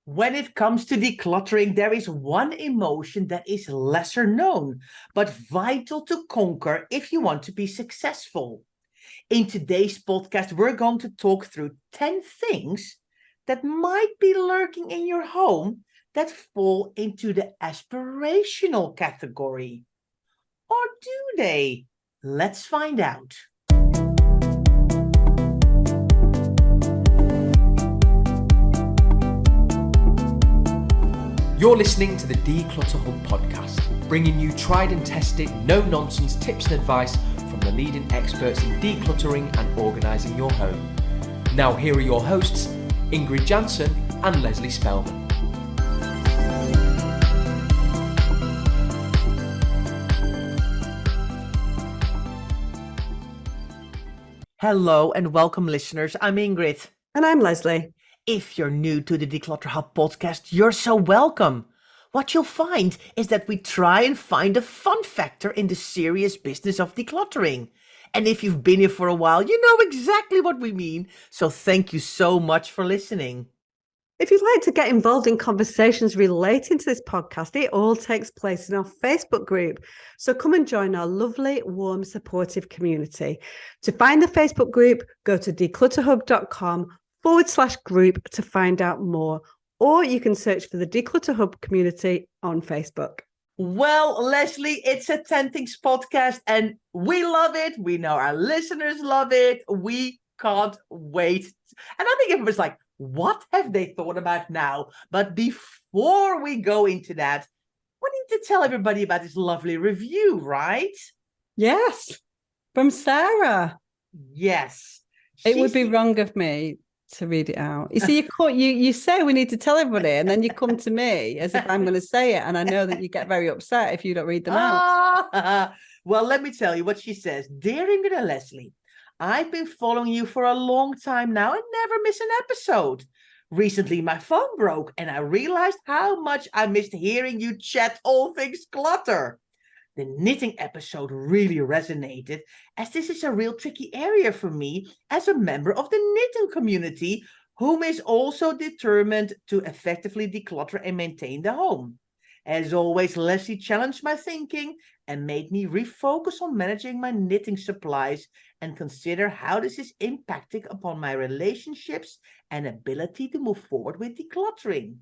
When it comes to decluttering, there is one emotion that is lesser known, but vital to conquer if you want to be successful. In today's podcast, we're going to talk through 10 things that might be lurking in your home that fall into the aspirational category. Or do they? Let's find out. You're listening to the Declutter Hub podcast, bringing you tried and tested, no-nonsense tips and advice from the leading experts in decluttering and organising your home. Now here are your hosts, Ingrid Jansen and Leslie Spellman. Hello and welcome, listeners. I'm Ingrid. And I'm Leslie. If you're new to the Declutter Hub podcast, you're so welcome. What you'll find is that we try and find a fun factor in the serious business of decluttering. And if you've been here for a while, you know exactly what we mean. So thank you so much for listening. If you'd like to get involved in conversations relating to this podcast, it all takes place in our Facebook group. So come and join our lovely, warm, supportive community. To find the Facebook group, go to declutterhub.com/group to find out more, or you can search for the Declutter Hub community on Facebook. Well, Leslie, it's a 10 Things podcast and we love it. We know our listeners love it. We can't wait. And I think everyone's like, what have they thought about now? But before we go into that, we need to tell everybody about this lovely review, right? Yes, from Sarah. Yes. It would be wrong of me to read it out. You see, you say we need to tell everybody, and then you come to me as if I'm going to say it, and I know that you get very upset if you don't read them out. Well, let me tell you what she says. Dear Ingrid and Leslie, I've been following you for a long time now and never miss an episode. Recently, my phone broke, and I realized how much I missed hearing you chat all things clutter. The knitting episode really resonated, as this is a real tricky area for me as a member of the knitting community, whom is also determined to effectively declutter and maintain the home. As always, Leslie challenged my thinking and made me refocus on managing my knitting supplies and consider how this is impacting upon my relationships and ability to move forward with decluttering.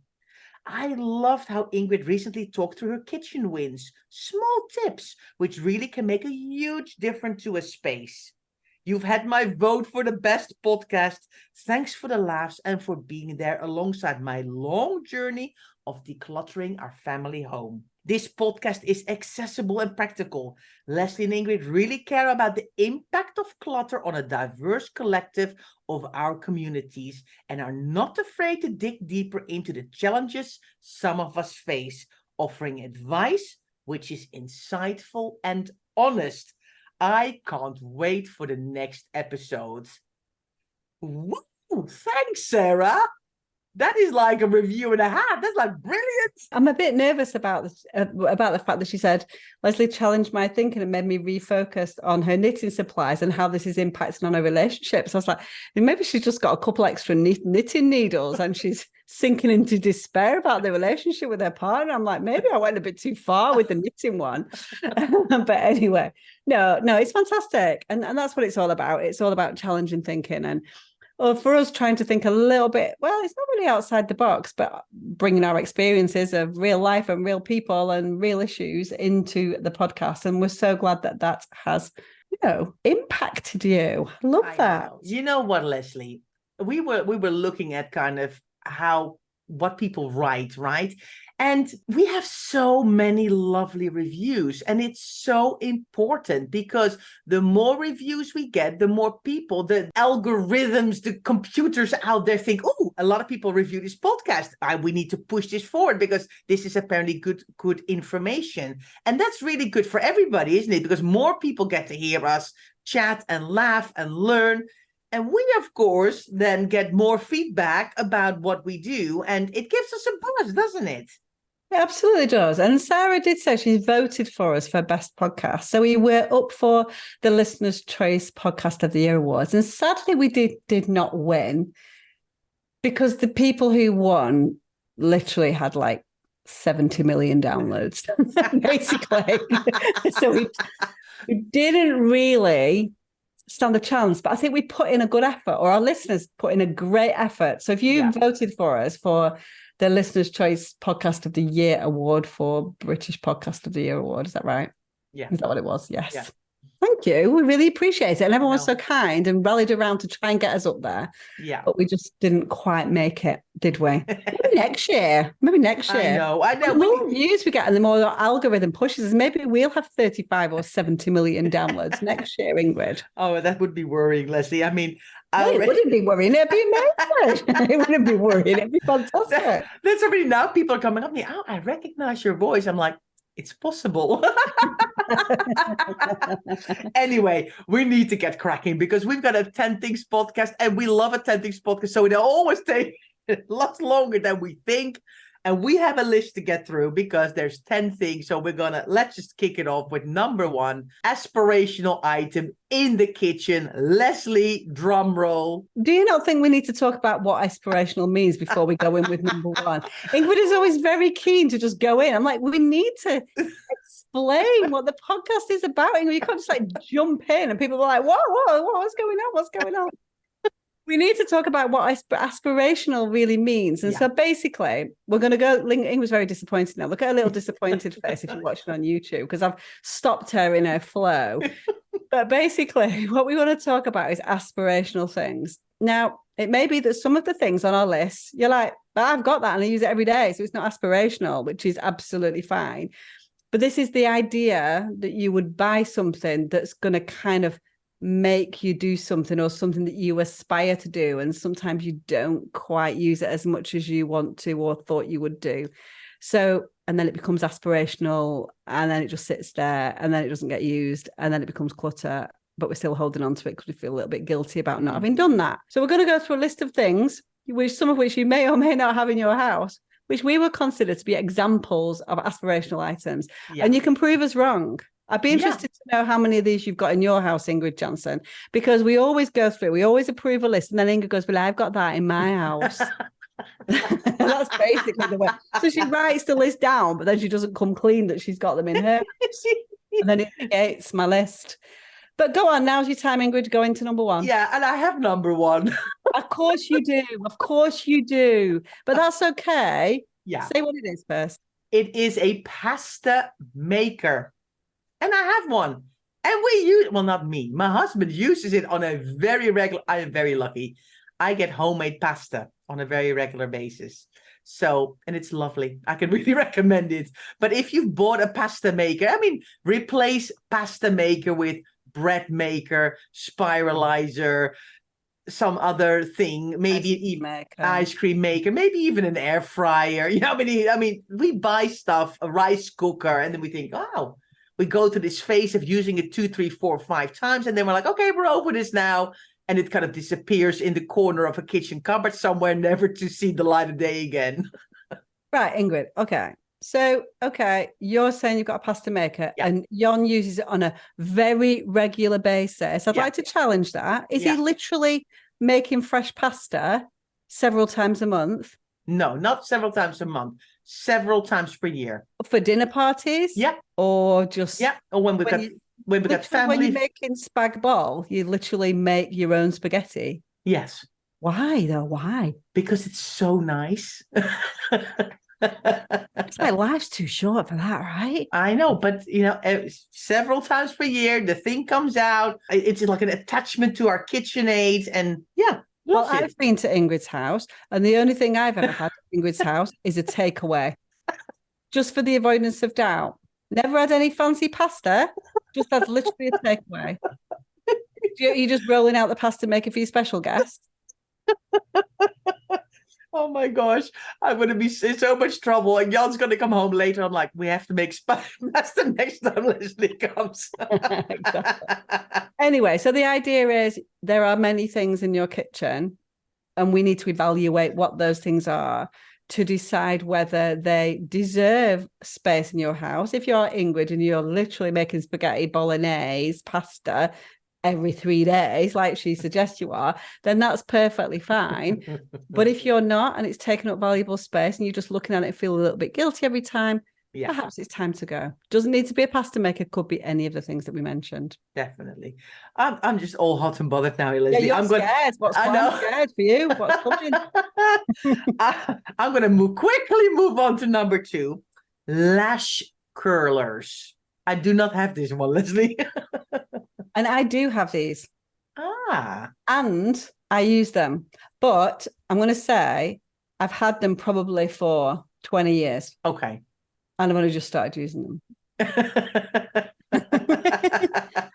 I loved how Ingrid recently talked through her kitchen wins, small tips, which really can make a huge difference to a space. You've had my vote for the best podcast. Thanks for the laughs and for being there alongside my long journey of decluttering our family home. This podcast is accessible and practical. Leslie and Ingrid really care about the impact of clutter on a diverse collective of our communities and are not afraid to dig deeper into the challenges some of us face, offering advice which is insightful and honest. I can't wait for the next episode. Woo! Thanks, Sarah. That is like a review and a half. That's like brilliant. I'm a bit nervous about the fact that she said, Leslie challenged my thinking and made me refocus on her knitting supplies and how this is impacting on her relationships. I was like, maybe she's just got a couple extra knitting needles and she's sinking into despair about the relationship with her partner. I'm like, maybe I went a bit too far with the knitting one. But anyway, no, it's fantastic. And that's what it's all about. It's all about challenging thinking and for us trying to think a little bit, well, it's not really outside the box, but bringing our experiences of real life and real people and real issues into the podcast. And we're so glad that has, impacted you. Love that. You know what, Leslie? We were looking at kind of what people write, right? And we have so many lovely reviews, and it's so important because the more reviews we get, the more people, the algorithms, the computers out there think, oh, a lot of people review this podcast. We need to push this forward because this is apparently good information. And that's really good for everybody, isn't it? Because more people get to hear us chat and laugh and learn. And we, of course, then get more feedback about what we do. And it gives us a buzz, doesn't it? It absolutely does. And Sarah did say she voted for us for Best Podcast. So we were up for the Listener's Choice Podcast of the Year Awards. And sadly, we did not win because the people who won literally had like 70 million downloads, basically. So we didn't really stand a chance, but I think we put in a good effort, or our listeners put in a great effort. So if you voted for us for the Listener's Choice Podcast of the Year Award for British Podcast of the Year Award, is that right? Yeah. Is that what it was? Yes. Yeah. Thank you. We really appreciate it. And everyone was so kind and rallied around to try and get us up there. Yeah. But we just didn't quite make it, did we? Maybe next year. I know. The more views we get and the more our algorithm pushes us, maybe we'll have 35 or 70 million downloads next year, Ingrid. Oh, that would be worrying, Leslie. I mean, it wouldn't be worrying. It'd be amazing. It wouldn't be worrying. It'd be fantastic. That's already now people are coming up to me. Oh, I recognize your voice. I'm like, it's possible. Anyway, we need to get cracking because we've got a 10 Things podcast and we love a 10 Things podcast. So it always takes lots longer than we think. And we have a list to get through because there's 10 things. So let's just kick it off with number 1, aspirational item in the kitchen. Leslie, drum roll. Do you not think we need to talk about what aspirational means before we go in with number 1? Ingrid is always very keen to just go in. I'm like, we need to explain what the podcast is about. And you can't just like jump in and people are like, whoa, what's going on? What's going on? We need to talk about what aspirational really means. And so basically, we're going to go, Ing was very disappointed now. Look at her little disappointed face if you're watching on YouTube, because I've stopped her in her flow. But basically, what we want to talk about is aspirational things. Now, it may be that some of the things on our list, you're like, I've got that and I use it every day. So it's not aspirational, which is absolutely fine. But this is the idea that you would buy something that's going to kind of make you do something, or something that you aspire to do, and sometimes you don't quite use it as much as you want to or thought you would do. So, and then it becomes aspirational, and then it just sits there, and then it doesn't get used, and then it becomes clutter, but we're still holding on to it because we feel a little bit guilty about not having done that. So we're going to go through a list of things, some of which you may or may not have in your house, which we would consider to be examples of aspirational items. And you can prove us wrong. I'd be interested to know how many of these you've got in your house, Ingrid Johnson, because we always go through, we always approve a list, and then Ingrid goes, well, I've got that in my house. That's basically the way. So she writes the list down, but then she doesn't come clean that she's got them in her house. And then it negates my list. But go on, now's your time, Ingrid, to go into number 1. Yeah, and I have number 1. Of course you do. Of course you do. But that's okay. Yeah. Say what it is first. It is a pasta maker. And I have one. And we use, well, not me. My husband uses it on a very regular, I am very lucky. I get homemade pasta on a very regular basis. So, and it's lovely. I can really recommend it. But if you've bought a pasta maker, I mean, replace pasta maker with bread maker, spiralizer, some other thing, maybe ice cream maker, maybe even an air fryer. You know, I mean, we buy stuff, a rice cooker, and then we think, oh, we go through this phase of using it 2, 3, 4, 5 times, and then we're like, okay, we're over this now. And it kind of disappears in the corner of a kitchen cupboard somewhere, never to see the light of day again. Right, Ingrid. Okay. So, you're saying you've got a pasta maker and Jon uses it on a very regular basis. I'd like to challenge that. Is he literally making fresh pasta several times a month? No, not several times a month. Several times per year. For dinner parties? Yeah. Or just... Yeah. Or when we got family. When you're making spag bol, you literally make your own spaghetti? Yes. Why, though? Why? Because it's so nice. It's like life's too short for that, right? I know, but, you know, several times per year, the thing comes out. It's like an attachment to our KitchenAid. And, well, I've been to Ingrid's house, and the only thing I've ever had at Ingrid's house is a takeaway, just for the avoidance of doubt. Never had any fancy pasta, just had literally a takeaway. You're just rolling out the pasta maker for your special guests? Oh my gosh, I'm going to be in so much trouble. And Jan's going to come home later. I'm like, we have to make pasta next time Leslie comes. Exactly. Anyway, so the idea is there are many things in your kitchen, and we need to evaluate what those things are to decide whether they deserve space in your house. If you're Ingrid and you're literally making spaghetti bolognese pasta every 3 days, like she suggests you are, then that's perfectly fine. But if you're not, and it's taking up valuable space and you're just looking at it and feel a little bit guilty every time, perhaps it's time to go. Doesn't need to be a pasta maker, could be any of the things that we mentioned. Definitely. I'm just all hot and bothered now, Leslie. Yeah, you're scared. I'm scared for you. What's coming? I'm going to quickly move on to number 2. Lash curlers. I do not have this one, Leslie. And I do have these. And I use them. But I'm going to say I've had them probably for 20 years. Okay. And I've only just started using them.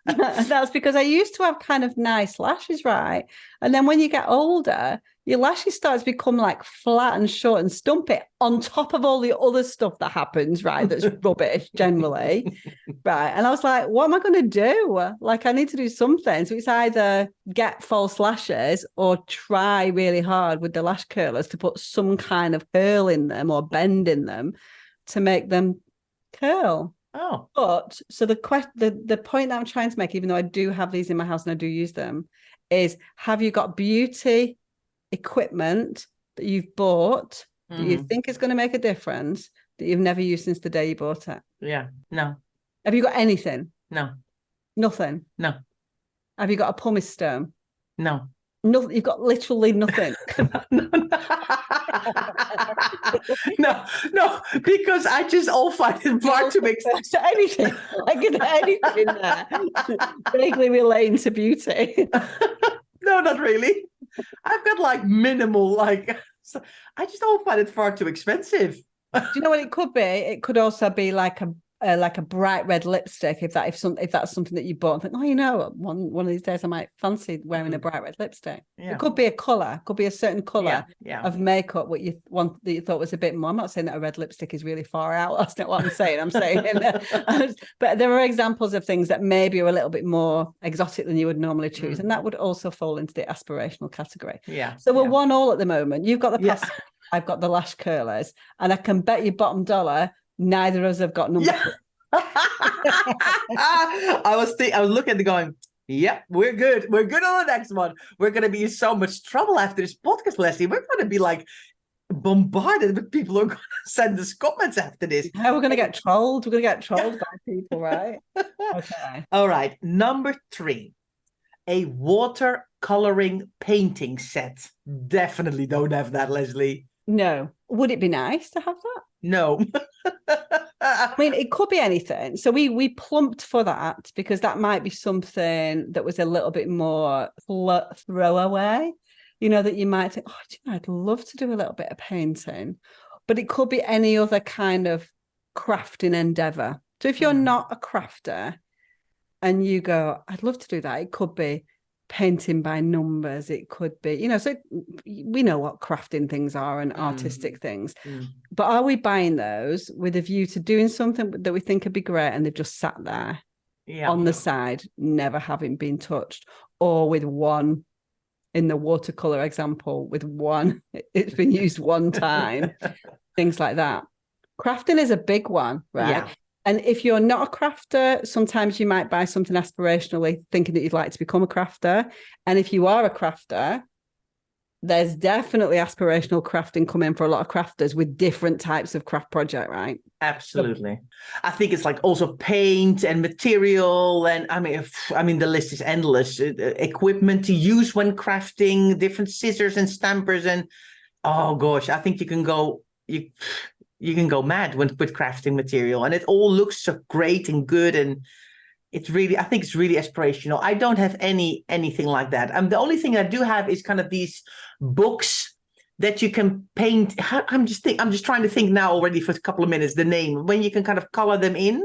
That's because I used to have kind of nice lashes, right? And then when you get older, your lashes start to become like flat and short and stumpy on top of all the other stuff that happens, right? That's rubbish generally, right? And I was like, what am I going to do? Like, I need to do something. So it's either get false lashes or try really hard with the lash curlers to put some kind of curl in them or bend in them to make them curl. Oh, but so the point that I'm trying to make, even though I do have these in my house and I do use them, is have you got beauty equipment that you've bought that you think is going to make a difference that you've never used since the day you bought it? Yeah, no. Have you got anything? No. Nothing? No. Have you got a pumice stone? No. Nothing. You've got literally nothing. No, because I just all find it hard to make sense. Anything, like anything there, vaguely relating to beauty. No, not really. I've got like minimal, like I just don't find it far too expensive. Do you know what it could be? It could also be like a bright red lipstick. If that's something that you bought and think, oh, you know, one of these days I might fancy wearing a bright red lipstick. Yeah. It could be a color, could be a certain color of makeup what you want that you thought was a bit more. I'm not saying that a red lipstick is really far out. That's not what I'm saying. I'm saying, but there are examples of things that maybe are a little bit more exotic than you would normally choose, and that would also fall into the aspirational category. Yeah. So we're 1-1 at the moment. You've got the pasta, I've got the lash curlers, and I can bet you bottom dollar neither of us have got number 2. I was looking at it going, yep, we're good. We're good on the next one. We're going to be in so much trouble after this podcast, Leslie. We're going to be like bombarded with people who are going to send us comments after this. Yeah, we're going to get trolled. We're going to get trolled by people, right? Okay. All right. Number 3, a watercoloring painting set. Definitely don't have that, Leslie. No. Would it be nice to have that? No. I mean, it could be anything. So we plumped for that because that might be something that was a little bit more throwaway, you know, that you might think, oh, I'd love to do a little bit of painting, but it could be any other kind of crafting endeavor. So if you're not a crafter and you go, I'd love to do that, it could be painting by numbers, it could be, you know, so we know what crafting things are and artistic things, but are we buying those with a view to doing something that we think would be great and they've just sat there on the side, never having been touched? Or with one, in the watercolor example, with one, it's been used one time, things like that. Crafting is a big one, right? Yeah. And if you're not a crafter, sometimes you might buy something aspirationally thinking that you'd like to become a crafter. And if you are a crafter, there's definitely aspirational crafting coming for a lot of crafters with different types of craft project, right? Absolutely. I think it's like also paint and material. And I mean, the list is endless. Equipment to use when crafting, different scissors and stampers. And oh gosh, I think you can go mad with crafting material, and it all looks so great and good, and I think it's really aspirational. I don't have anything like that. The only thing I do have is kind of these books that you can paint. I'm just trying to think now already for a couple of minutes the name, when you can kind of color them in,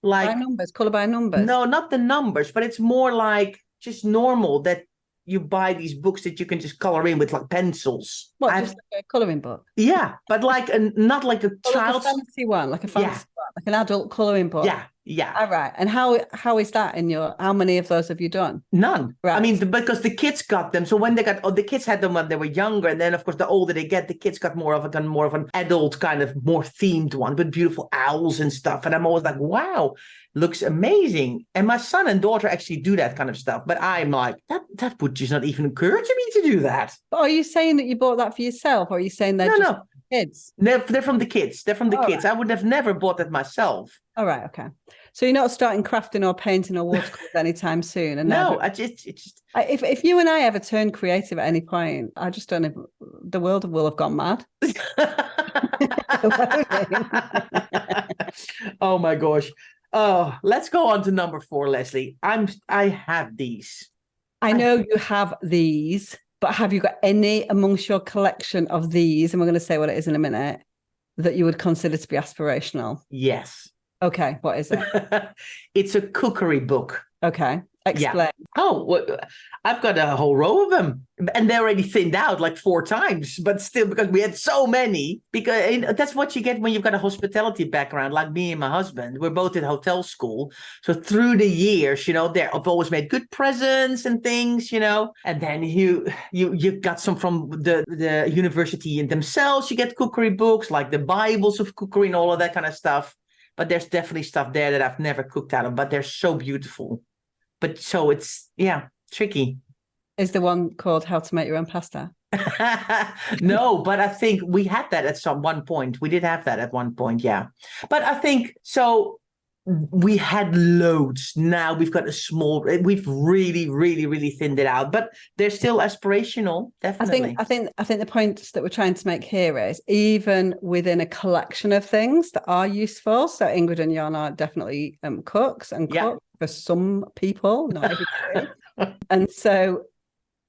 like by numbers, color by numbers. No, not the numbers, but it's more like just normal that you buy these books that you can just color in with like pencils. What, just like a coloring book? Yeah, but like not like a child's fancy one, like a fancy one. Like an adult colouring book? Yeah, yeah. All right. And how is that how many of those have you done? None. Right. I mean, because the kids got them. So when the kids had them when they were younger, and then of course the older they get, the kids got more of an adult kind of more themed one with beautiful owls and stuff. And I'm always like, wow, looks amazing. And my son and daughter actually do that kind of stuff. But I'm like, that would just not even occur to me to do that. But are you saying that you bought that for yourself, or are you saying they're kids? They're from the kids. They're from the kids. Right. I would have never bought that myself. All right, okay. So you're not starting crafting or painting or watercolors anytime soon? And no, if you and I ever turn creative at any point, I just don't know. The world will have gone mad. Oh my gosh. Oh, let's go on to number 4, Leslie. I have these. I know you have these, but have you got any amongst your collection of these, and we're going to say what it is in a minute, that you would consider to be aspirational? Yes. Okay, what is it? It's a cookery book. Okay, explain. Yeah. Oh, well, I've got a whole row of them, and they're already thinned out like 4 times, but still, because we had so many, because that's what you get when you've got a hospitality background, like me and my husband. We're both at hotel school. So through the years, I've always made good presents and things, and then you got some from the university in themselves. You get cookery books, like the Bibles of cookery and all of that kind of stuff. But there's definitely stuff there that I've never cooked out of, but they're so beautiful. But so it's, tricky. Is the one called How to Make Your Own Pasta? No, but I think we had that at one point. We did have that at one point, yeah. But I think, so we had loads. Now we've got we've really, really, really thinned it out, but they're still aspirational, definitely. I think the points that we're trying to make here is, even within a collection of things that are useful. So Ingrid and Jan are definitely cooks and cook for some people, not everybody. And so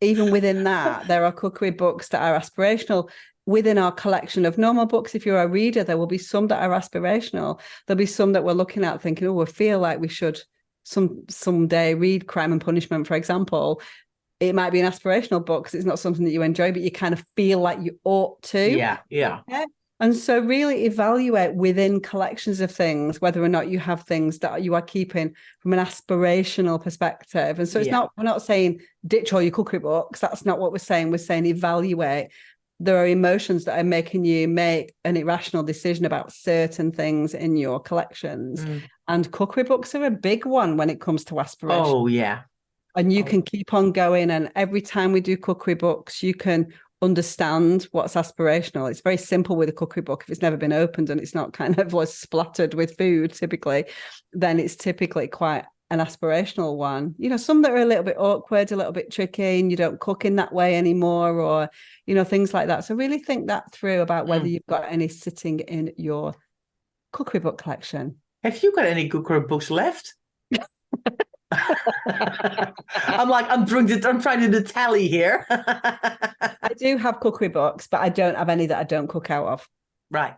even within that, there are cookery books that are aspirational. Within our collection of normal books, if you're a reader, there will be some that are aspirational. There'll be some that we're looking at thinking, oh, we feel like we should someday read Crime and Punishment, for example. It might be an aspirational book because it's not something that you enjoy, but you kind of feel like you ought to. Yeah. Okay? And so really evaluate within collections of things whether or not you have things that you are keeping from an aspirational perspective. And so we're not saying ditch all your cookery books. That's not what we're saying. We're saying evaluate. There are emotions that are making you make an irrational decision about certain things in your collections. And cookery books are a big one when it comes to aspiration. Oh, yeah. And you can keep on going. And every time we do cookery books, you can understand what's aspirational. It's very simple with a cookery book. If it's never been opened and it's not kind of splattered with food, typically, then it's typically quite an aspirational one. Some that are a little bit awkward, a little bit tricky, and you don't cook in that way anymore, or things like that. So really think that through about whether you've got any sitting in your cookery book collection. Have you got any cookery books left? I'm trying to do the tally here. I do have cookery books, but I don't have any that I don't cook out of. Right.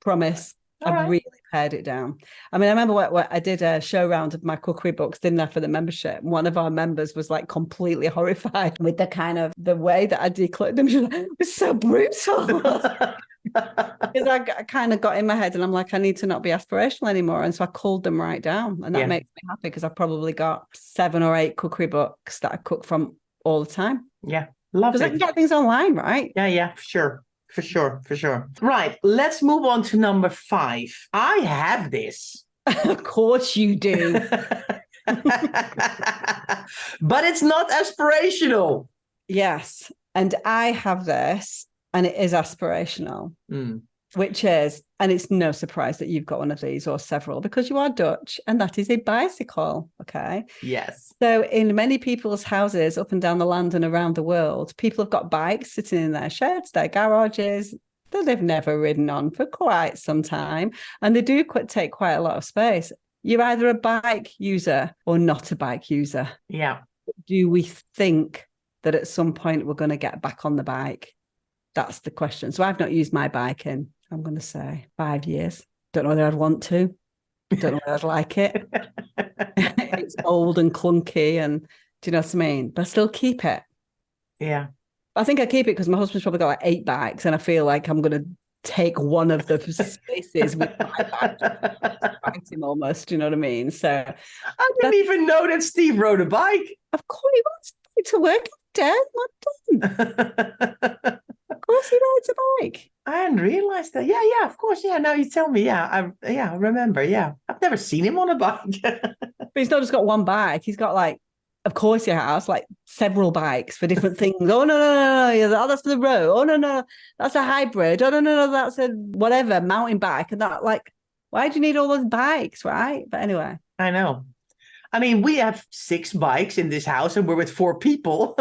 Promise. I've really pared it down. I mean, I remember what I did a show round of my cookery books, didn't I, for the membership. One of our members was like completely horrified with the way that I decluttered them. She was like, it was so brutal. Because I kind of got in my head and I'm like, I need to not be aspirational anymore. And so I culled them right down. And that makes me happy because I've probably got 7 or 8 cookery books that I cook from all the time. Yeah, love it. Because I can get things online, right? Yeah, for sure. For sure. Right, let's move on to number 5. I have this. Of course you do. But it's not aspirational. Yes. And I have this, and it is aspirational, which is, and it's no surprise that you've got one of these or several because you are Dutch, and that is a bicycle. Okay. Yes. So in many people's houses up and down the land and around the world, people have got bikes sitting in their sheds, their garages that they've never ridden on for quite some time. And they do take quite a lot of space. You're either a bike user or not a bike user. Yeah. Do we think that at some point we're going to get back on the bike? That's the question. So I've not used my bike in, I'm going to say, 5 years. Don't know whether I'd want to. Don't know whether I'd like it. It's old and clunky, and do you know what I mean? But I still keep it. Yeah. I think I keep it because my husband's probably got like 8 bikes, and I feel like I'm going to take one of the spaces with my bag. Fight him almost, you know what I mean? So I didn't even know that Steve rode a bike. of course he wants to work every day. Of course he rides a bike. I hadn't realized that. Yeah, of course. Yeah, now you tell me. I remember. Yeah, I've never seen him on a bike. But he's not just got one bike. He's got like, of course he has like several bikes for different things. Oh, no. That's for the road. Oh, no. That's a hybrid. Oh, no. That's a whatever mountain bike. And that, like, why do you need all those bikes, right? But anyway. I know. I mean, we have 6 bikes in this house and we're with 4 people.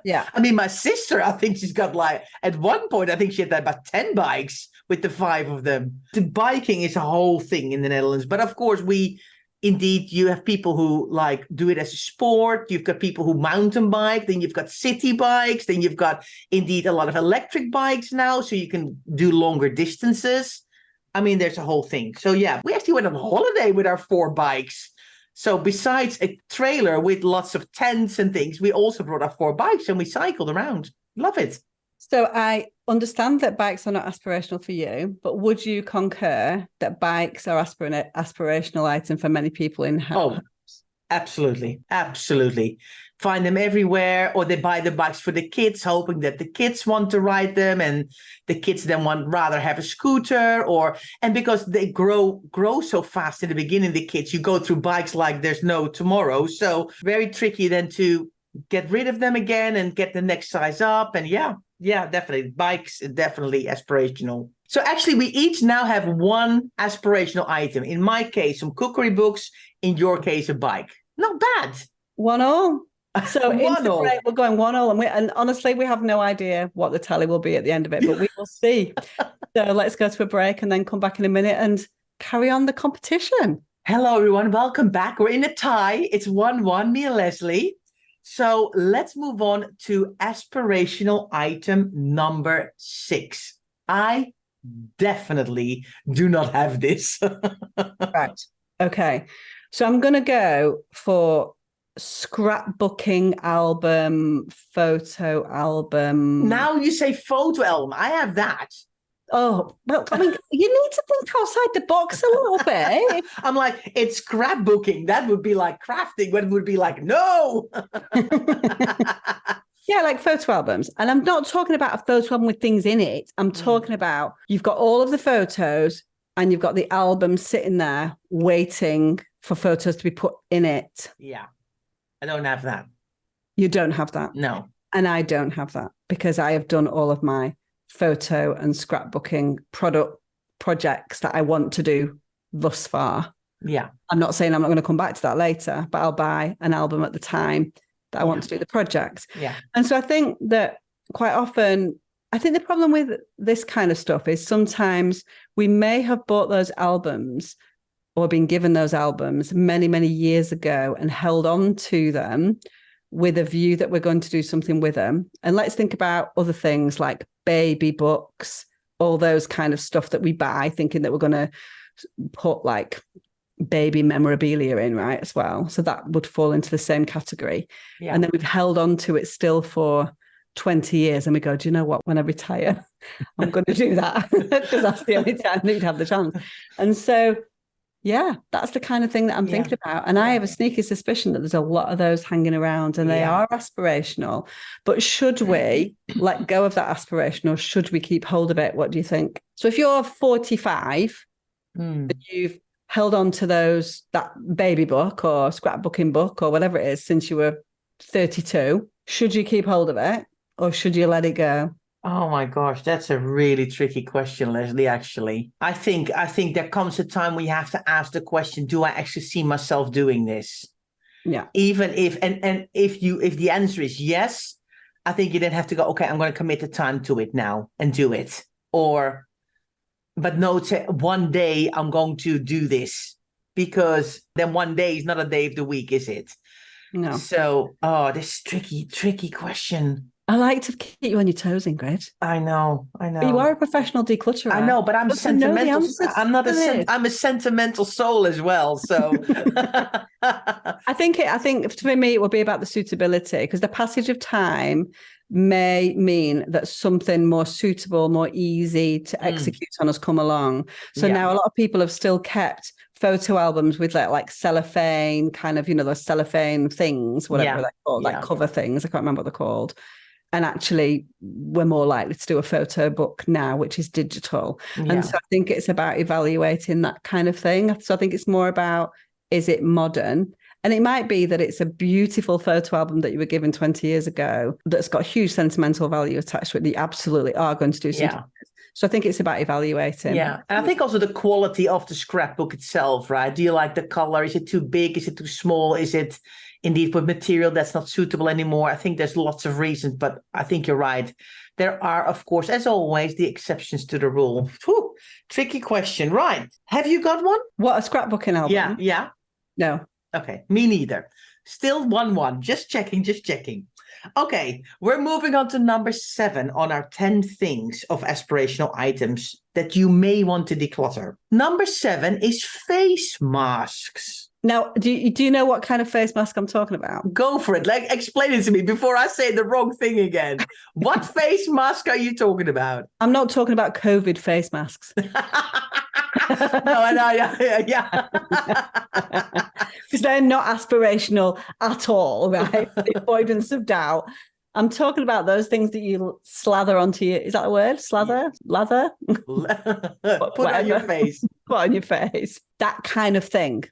Yeah. I mean, my sister, I think she's got like, at one point, I think she had about 10 bikes with the 5 of them. The biking is a whole thing in the Netherlands. But of course, indeed, you have people who like do it as a sport. You've got people who mountain bike. Then you've got city bikes. Then you've got indeed a lot of electric bikes now. So you can do longer distances. I mean, there's a whole thing. So yeah, we actually went on holiday with our 4 bikes. So besides a trailer with lots of tents and things, we also brought our 4 bikes and we cycled around. Love it. So I understand that bikes are not aspirational for you, but would you concur that bikes are aspirational item for many people in house? Oh, absolutely. Absolutely. Find them everywhere, or they buy the bikes for the kids, hoping that the kids want to ride them, and the kids then rather have a scooter, and because they grow so fast in the beginning, the kids, you go through bikes like there's no tomorrow. So very tricky then to get rid of them again and get the next size up. And yeah, definitely. Bikes, definitely aspirational. So actually, we each now have one aspirational item. In my case, some cookery books. In your case, a bike. Not bad. 1-1. So Break, we're going 1-1, and honestly, we have no idea what the tally will be at the end of it, but we will see. So let's go to a break and then come back in a minute and carry on the competition. Hello, everyone. Welcome back. We're in a tie. It's 1-1, me and Leslie. So let's move on to aspirational item number 6. I definitely do not have this. Right. Okay. So I'm going to go for scrapbooking album, photo album. Now you say photo album. I have that. Oh, well, I mean, you need to think outside the box a little bit. I'm like, it's scrapbooking. That would be like crafting. When it would be like, no. Yeah, like photo albums. And I'm not talking about a photo album with things in it. I'm talking about you've got all of the photos and you've got the album sitting there waiting for photos to be put in it. Yeah. I don't have that. You don't have that? No. And I don't have that because I have done all of my photo and scrapbooking projects that I want to do thus far. Yeah. I'm not saying I'm not going to come back to that later, but I'll buy an album at the time that I want to do the project. Yeah. And so I think that quite often, I think the problem with this kind of stuff is sometimes we may have bought those albums or been given those albums many, many years ago and held on to them with a view that we're going to do something with them. And let's think about other things like baby books, all those kind of stuff that we buy, thinking that we're going to put like baby memorabilia in, right, as well. So that would fall into the same category. Yeah. And then we've held on to it still for 20 years and we go, do you know what, when I retire, I'm going to do that because that's the only time that you'd have the chance. And so, yeah, that's the kind of thing that I'm thinking about. And I have a sneaky suspicion that there's a lot of those hanging around and they are aspirational. But should we let go of that aspiration or should we keep hold of it? What do you think? So if you're 45 and you've held on to that baby book or scrapbooking book or whatever it is since you were 32, should you keep hold of it or should you let it go? Oh my gosh, that's a really tricky question, Leslie, actually. I think there comes a time when you have to ask the question, do I actually see myself doing this? Yeah. Even if, and if the answer is yes, I think you then have to go, okay, I'm going to commit the time to it now and do it. But no, one day I'm going to do this because then one day is not a day of the week, is it? No. So, this tricky question. I like to keep you on your toes, Ingrid. I know. But you are a professional declutterer. I know, but I'm sentimental. I'm a sentimental soul as well. So I think for me it will be about the suitability because the passage of time may mean that something more suitable, more easy to execute on has come along. So now a lot of people have still kept photo albums with like cellophane, kind of, those cellophane things, whatever they're called, like cover things. I can't remember what they're called. And actually, we're more likely to do a photo book now, which is digital. And so I think it's about evaluating that kind of thing. So I think it's more about, is it modern? And it might be that it's a beautiful photo album that you were given 20 years ago that's got huge sentimental value attached to it. You absolutely are going to do something. So I think it's about evaluating. Yeah. And I think also the quality of the scrapbook itself, right? Do you like the color? Is it too big? Is it too small? Is it indeed with material that's not suitable anymore? I think there's lots of reasons, but I think you're right. There are, of course, as always, the exceptions to the rule. Whew, tricky question. Right. Have you got one? What, a scrapbooking album? Yeah. No. Okay. Me neither. Still 1-1. Just checking. Okay, we're moving on to number 7 on our 10 things of aspirational items that you may want to declutter. Number 7 is face masks. Now, do you know what kind of face mask I'm talking about? Go for it. Like, explain it to me before I say the wrong thing again. What face mask are you talking about? I'm not talking about COVID face masks. No, yeah. Because they're not aspirational at all, right? The avoidance of doubt. I'm talking about those things that you slather onto your, is that a word? Slather? Lather? Put on your face. Put on your face. That kind of thing.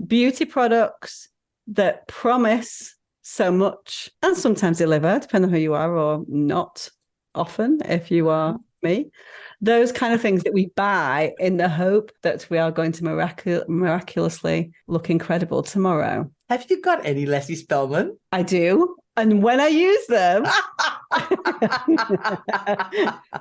Beauty products that promise so much and sometimes deliver, depending on who you are, or not often, if you are me. Those kind of things that we buy in the hope that we are going to miraculously look incredible tomorrow. Have you got any, Leslie Spellman? I do. And when I use them,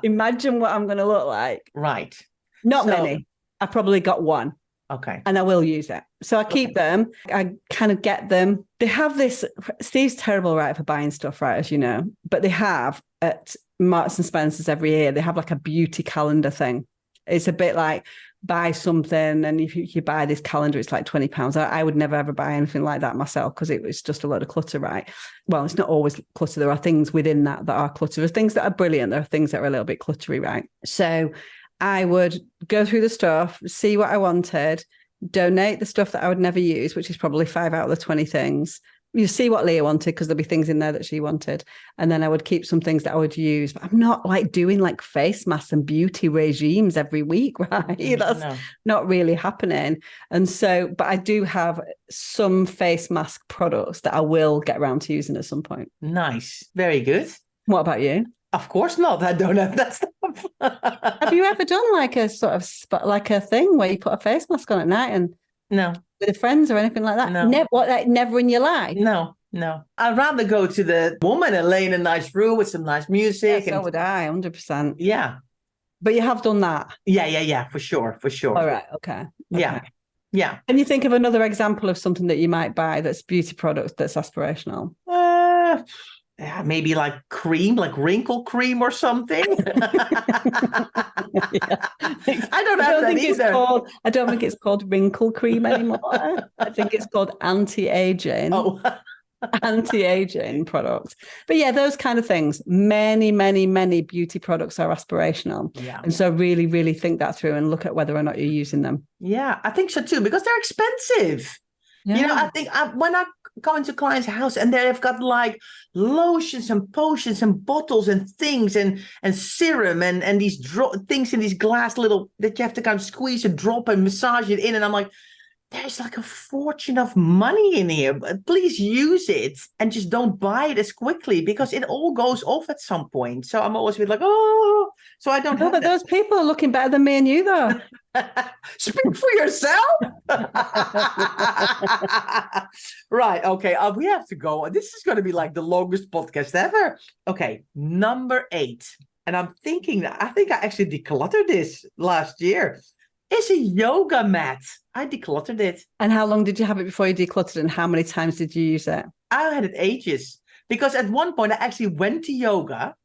imagine what I'm going to look like. Right. Not many. I've probably got one. Okay. And I will use it. So I keep them. I kind of get them. They have this, Steve's terrible, right, for buying stuff, right, as you know, but they have at Marks and Spencer's every year, they have like a beauty calendar thing. It's a bit like buy something, and if you buy this calendar, it's like £20. I would never ever buy anything like that myself because it was just a load of clutter, right? Well, it's not always clutter. There are things within that are clutter. There's things that are brilliant. There are things that are a little bit cluttery, right? So I would go through the stuff, see what I wanted, donate the stuff that I would never use, which is probably 5 out of the 20 things. You see what Leah wanted because there'll be things in there that she wanted. And then I would keep some things that I would use. But I'm not like doing like face masks and beauty regimes every week, right? That's not really happening. And so, but I do have some face mask products that I will get around to using at some point. Nice. Very good. What about you? Of course not. I don't have that stuff. Have you ever done like a sort of like a thing where you put a face mask on at night and with friends or anything like that? No. Never in your life? No. I'd rather go to the woman and lay in a nice room with some nice music. So would I, 100%. Yeah. But you have done that? Yeah, for sure. All right, okay. Yeah. Can you think of another example of something that you might buy that's beauty products that's aspirational? Maybe like cream, like wrinkle cream or something. I don't have that either. I don't think it's called wrinkle cream anymore. I think it's called anti-aging. Oh. Anti-aging products. But yeah, those kind of things. Many beauty products are aspirational. Yeah. And so really, really think that through and look at whether or not you're using them. Yeah, I think so too, because they're expensive. Yeah. You know, I think when I go into clients' house and they've got like lotions and potions and bottles and things and serum and these things in these glass little that you have to kind of squeeze a drop and massage it in. And I'm like, there's like a fortune of money in here. Please use it and just don't buy it as quickly because it all goes off at some point. So I'm always like, oh, so I don't have but those people are looking better than me and you though. Speak for yourself. Right. Okay. We have to go. This is going to be like the longest podcast ever. Okay. Number 8. And I'm thinking, I think I actually decluttered this last year. It's a yoga mat. I decluttered it. And how long did you have it before you decluttered and how many times did you use it? I had it ages because at one point I actually went to yoga,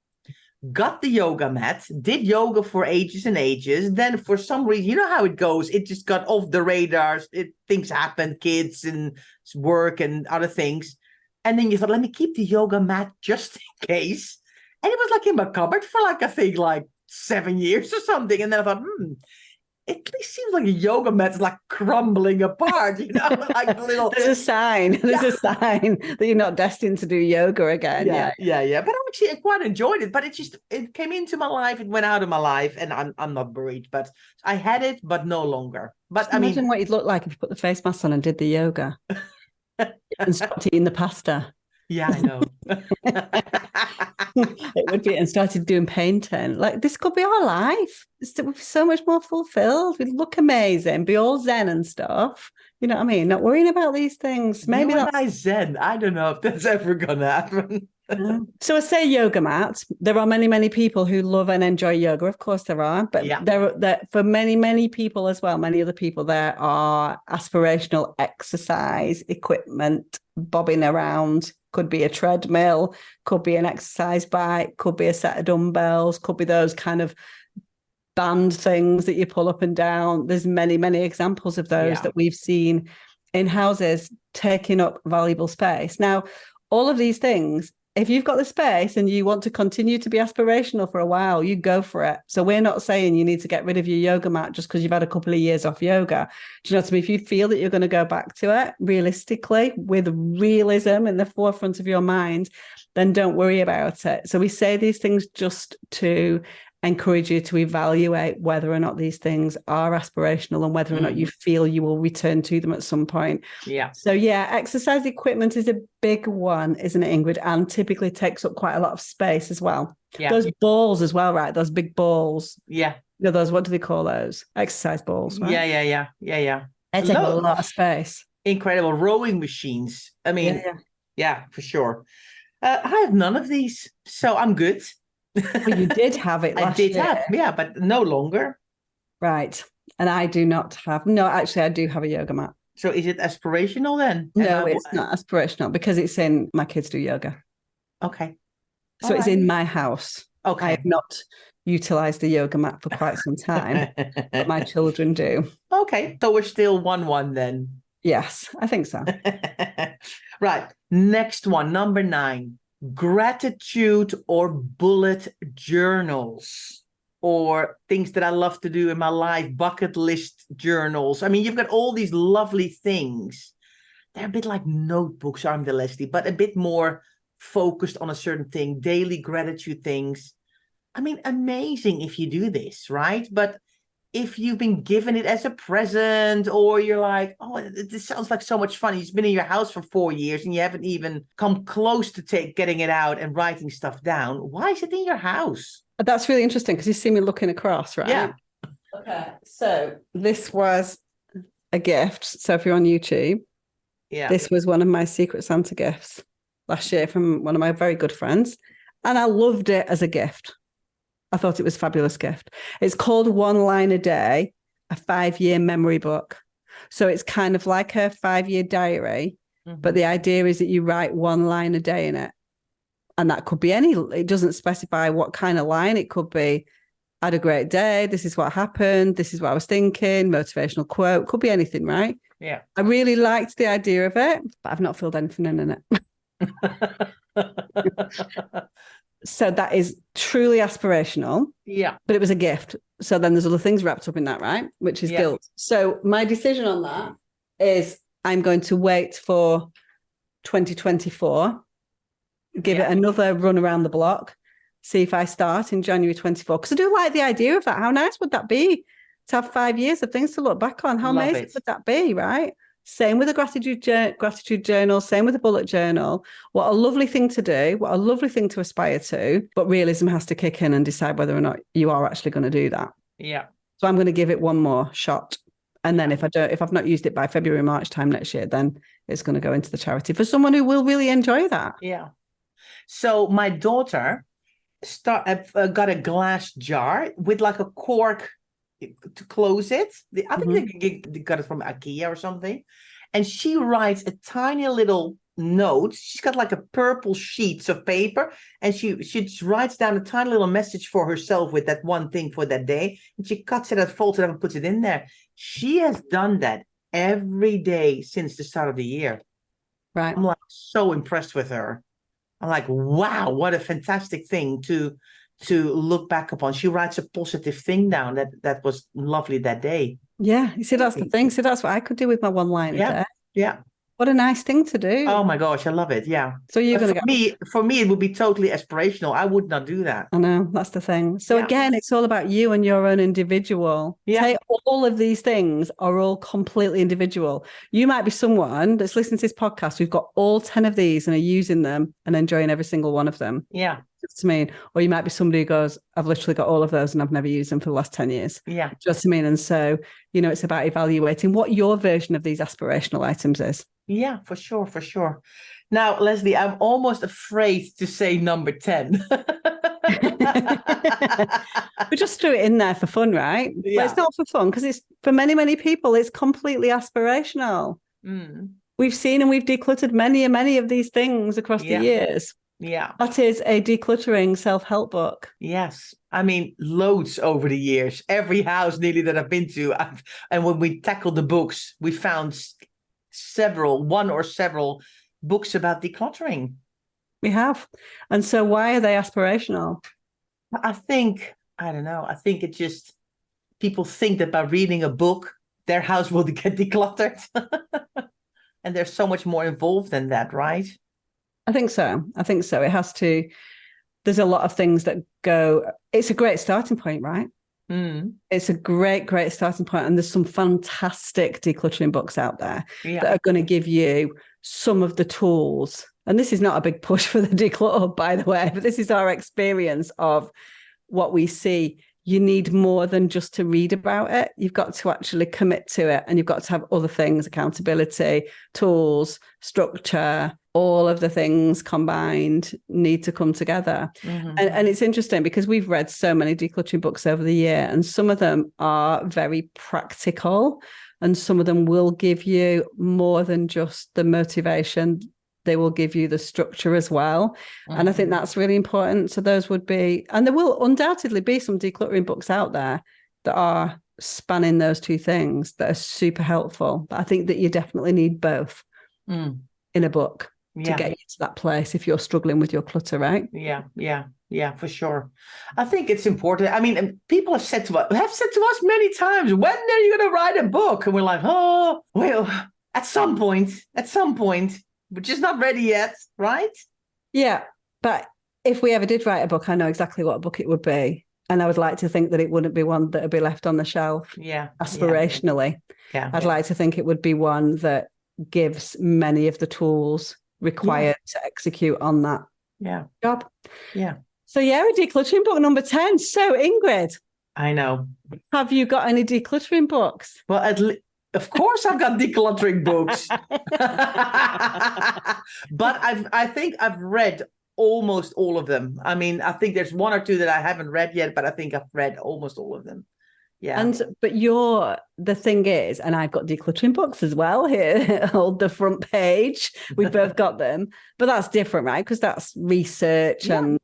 got the yoga mat, did yoga for ages and ages. Then for some reason, you know how it goes. It just got off the radar. Things happen, kids and work and other things. And then you thought, let me keep the yoga mat just in case. And it was like in my cupboard for like, I think like 7 years or something. And then I thought, it at least seems like a yoga mat is like crumbling apart, like a little. There's a sign. There's a sign that you're not destined to do yoga again. Yeah. But actually, I quite enjoyed it. But it came into my life, it went out of my life, and I'm not worried. But I had it, but no longer. But Just imagine what you'd look like if you put the face mask on and did the yoga and stopped eating the pasta. Yeah, I know. It would be, and started doing painting. Like, this could be our life. We'd be so much more fulfilled. We'd look amazing, be all zen and stuff. You know what I mean? Not worrying about these things. Maybe that's zen. I don't know if that's ever gonna happen. So I say yoga mat. There are many, many people who love and enjoy yoga. Of course there are, but there for many, many people as well, many other people, there are aspirational exercise equipment bobbing around. Could be a treadmill, could be an exercise bike, could be a set of dumbbells, could be those kind of band things that you pull up and down. There's many, many examples of those that we've seen in houses taking up valuable space. Now, all of these things, if you've got the space and you want to continue to be aspirational for a while, you go for it. So we're not saying you need to get rid of your yoga mat just because you've had a couple of years off yoga. Do you know what I mean? If you feel that you're going to go back to it realistically, with realism in the forefront of your mind, then don't worry about it. So we say these things just to encourage you to evaluate whether or not these things are aspirational and whether or not you feel you will return to them at some point. Yeah. So exercise equipment is a big one, isn't it, Ingrid? And typically takes up quite a lot of space as well. Yeah. Those balls as well, right? Those big balls. Yeah. Those, what do they call those? Exercise balls, right? Yeah. They take a lot of space. Incredible rowing machines. I mean, yeah, for sure. I have none of these, so I'm good. Well, you did have it last year. I did have, but no longer. Right. And I do not have. No, actually, I do have a yoga mat. So is it aspirational then? No, it's not aspirational because it's in, my kids do yoga. Okay. So it's in my house. Okay. I have not utilized the yoga mat for quite some time, but my children do. Okay. So we're still 1-1 then. Yes, I think so. Right. Next one, number 9. Gratitude or bullet journals, or things that I love to do in my life, bucket list journals. I mean, you've got all these lovely things. They're a bit like notebooks, aren't they, Leslie? But a bit more focused on a certain thing, daily gratitude things. I mean, amazing if you do this, right? But if you've been given it as a present, or you're like, oh, this sounds like so much fun. It's been in your house for 4 years and you haven't even come close to getting it out and writing stuff down. Why is it in your house? That's really interesting because you see me looking across, right? Yeah. Okay. So this was a gift. So if you're on YouTube, this was one of my Secret Santa gifts last year from one of my very good friends. And I loved it as a gift. I thought it was a fabulous gift. It's called One Line a Day, a 5-year memory book. So it's kind of like a 5-year diary, but the idea is that you write 1 line a day in it. And that could be it doesn't specify what kind of line. It could be, I had a great day. This is what happened. This is what I was thinking. Motivational quote. Could be anything, right? Yeah. I really liked the idea of it, but I've not filled anything in it. So that is truly aspirational. Yeah. But it was a gift. So then there's other things wrapped up in that, right? Which is guilt. So my decision on that is I'm going to wait for 2024, give it another run around the block, see if I start in January 24. Because I do like the idea of that. How nice would that be to have 5 years of things to look back on? How amazing would that be, right? Same with a gratitude journal, same with a bullet journal. What a lovely thing to do, what a lovely thing to aspire to, but realism has to kick in and decide whether or not you are actually going to do that. Yeah. So I'm going to give it one more shot. And then if I've not used it by February, March time next year, then it's going to go into the charity for someone who will really enjoy that. Yeah. So my daughter got a glass jar with like a cork to close it. I think they got it from IKEA or something. And she writes a tiny little note. She's got like a purple sheets of paper, and she writes down a tiny little message for herself with that one thing for that day. And she cuts it out, folds it up, and puts it in there. She has done that every day since the start of the year. Right. I'm like so impressed with her. I'm like, wow, what a fantastic thing to look back upon. She writes a positive thing down that was lovely that day. Yeah, you see, that's the thing. See, that's what I could do with my one-liner there. Yeah. What a nice thing to do. Oh my gosh, I love it. Yeah. So you're going to go. For me, it would be totally aspirational. I would not do that. I know, that's the thing. So again, it's all about you and your own individual. Yeah. Take all of these things are all completely individual. You might be someone that's listening to this podcast who've got all 10 of these and are using them and enjoying every single one of them. Yeah. Just I mean, or you might be somebody who goes, I've literally got all of those and I've never used them for the last 10 years. Yeah. Just I mean, and so, it's about evaluating what your version of these aspirational items is. Yeah, for sure, for sure. Now, Leslie, I'm almost afraid to say number 10. We just threw it in there for fun, right? Yeah. But it's not for fun because it's for many, many people, it's completely aspirational. We've seen and we've decluttered many and many of these things across the years. Yeah. That is a decluttering self-help book. Yes. I mean, loads over the years. Every house nearly that I've been to. And when we tackled the books, we found one or several books about decluttering. We have. And so why are they aspirational? I don't know. I think it just, people think that by reading a book, their house will get decluttered. And there's so much more involved than that, right? I think so. It has to, there's a lot of things that go, it's a great starting point, right? It's a great starting point. And there's some fantastic decluttering books out there that are going to give you some of the tools. And this is not a big push for the declutter, by the way, but this is our experience of what we see. You need more than just to read about it. You've got to actually commit to it. And you've got to have other things, accountability, tools, structure, all of the things combined need to come together. And it's interesting because we've read so many decluttering books over the year, and some of them are very practical and some of them will give you more than just the motivation. They will give you the structure as well. And I think that's really important. So those would be, and there will undoubtedly be some decluttering books out there that are spanning those two things that are super helpful. But I think that you definitely need both in a book to get you to that place if you're struggling with your clutter, right? Yeah, for sure. I think it's important. I mean, people have said to us many times, when are you going to write a book? And we're like, oh, well, at some point, we're just not ready yet, right? Yeah, but if we ever did write a book, I know exactly what book it would be. And I would like to think that it wouldn't be one that would be left on the shelf aspirationally. I'd like to think it would be one that gives many of the tools required to execute on that job. Yeah. So a decluttering book number 10. So Ingrid. I know. Have you got any decluttering books? Well, of course I've got decluttering books. But I think I've read almost all of them. I mean, I think there's one or two that I haven't read yet, but I think I've read almost all of them. Yeah. But the thing is, and I've got decluttering books as well here, hold the front page. We've both got them, but that's different, right? Because that's research and,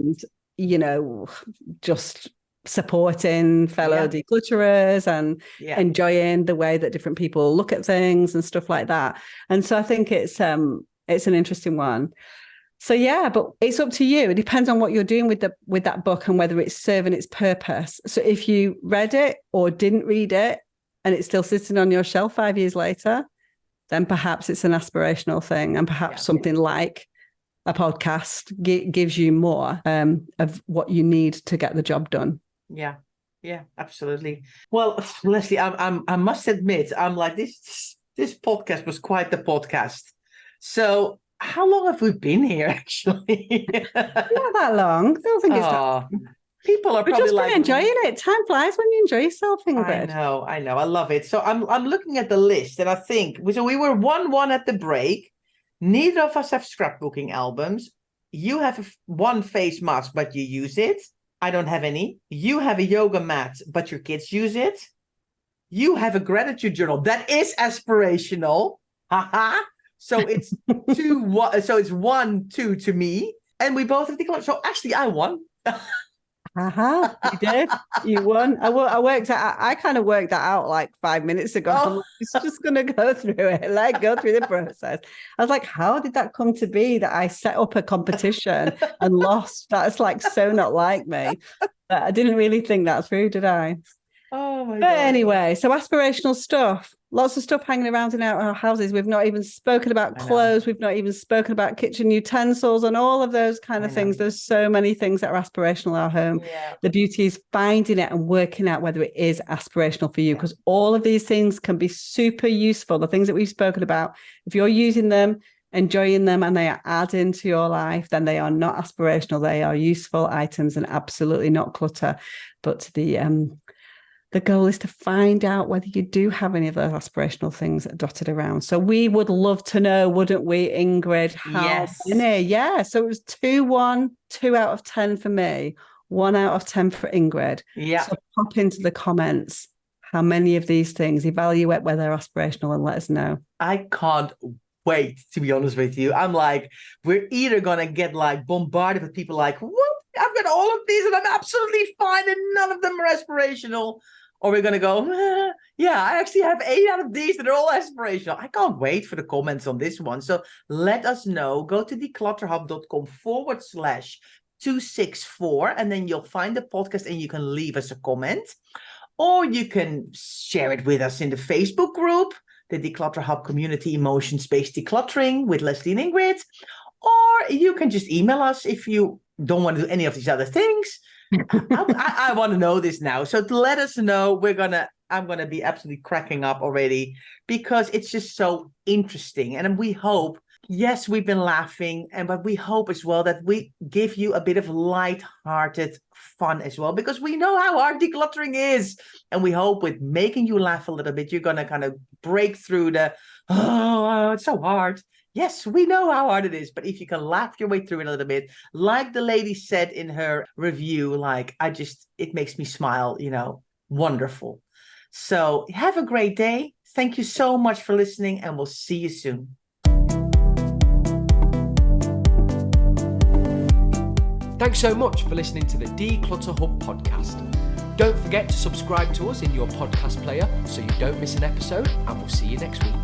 just supporting fellow declutterers and enjoying the way that different people look at things and stuff like that. And so I think it's an interesting one. So but it's up to you. It depends on what you're doing with that book and whether it's serving its purpose. So if you read it or didn't read it and it's still sitting on your shelf 5 years later, then perhaps it's an aspirational thing, and perhaps something like a podcast gives you more of what you need to get the job done. Yeah, absolutely. Well, Leslie, I must admit, I'm like, this podcast was quite the podcast. So how long have we been here, actually? Not that long. I don't think it's that long. People are probably just like enjoying it. Time flies when you enjoy yourself, Ingrid. I know. I love it. So I'm looking at the list, and I think so. We were 1-1 at the break. Neither of us have scrapbooking albums. You have one face mask, but you use it. I don't have any. You have a yoga mat, but your kids use it. You have a gratitude journal that is aspirational. Haha. So it's 2-1. So it's 1-2 to me, and we both have declared. So actually, I won. You did. You won. I worked out. I kind of worked that out like 5 minutes ago. I'm like, it's just going to go through it. Go through the process. I was like, how did that come to be that I set up a competition and lost? That's like so not like me. But I didn't really think that through, did I? Oh my But God. anyway, so aspirational stuff. Lots of stuff hanging around in our houses. We've not even spoken about clothes. We've not even spoken about kitchen utensils and all of those kind of things. There's so many things that are aspirational in our home. Yeah. The beauty is finding it and working out whether it is aspirational for you, because all of these things can be super useful. The things that we've spoken about, if you're using them, enjoying them, and they are adding to your life, then they are not aspirational. They are useful items and absolutely not clutter. But the goal is to find out whether you do have any of those aspirational things dotted around. So we would love to know, wouldn't we, Ingrid? How many? Yeah. So it was 2-1, 2 out of 10 for me, 1 out of 10 for Ingrid. Yeah. So pop into the comments how many of these things, evaluate whether they're aspirational, and let us know. I can't wait, to be honest with you. I'm like, we're either gonna get like bombarded with people like, what? I've got all of these and I'm absolutely fine and none of them are aspirational. Or we're going to go, yeah, I actually have 8 out of these that are all aspirational. I can't wait for the comments on this one. So let us know. Go to declutterhub.com/264 and then you'll find the podcast and you can leave us a comment. Or you can share it with us in the Facebook group, the Declutter Hub Community Emotion-Based Decluttering with Leslie and Ingrid. Or you can just email us if you don't want to do any of these other things. I want to know this now. So to let us know, I'm gonna be absolutely cracking up already because it's just so interesting. And we hope, yes, we've been laughing, but we hope as well that we give you a bit of light-hearted fun as well, because we know how hard decluttering is. And we hope with making you laugh a little bit, you're gonna kind of break through it's so hard. Yes, we know how hard it is, but if you can laugh your way through it a little bit, like the lady said in her review, like, it makes me smile, wonderful. So have a great day. Thank you so much for listening, and we'll see you soon. Thanks so much for listening to the Declutter Hub podcast. Don't forget to subscribe to us in your podcast player so you don't miss an episode, and we'll see you next week.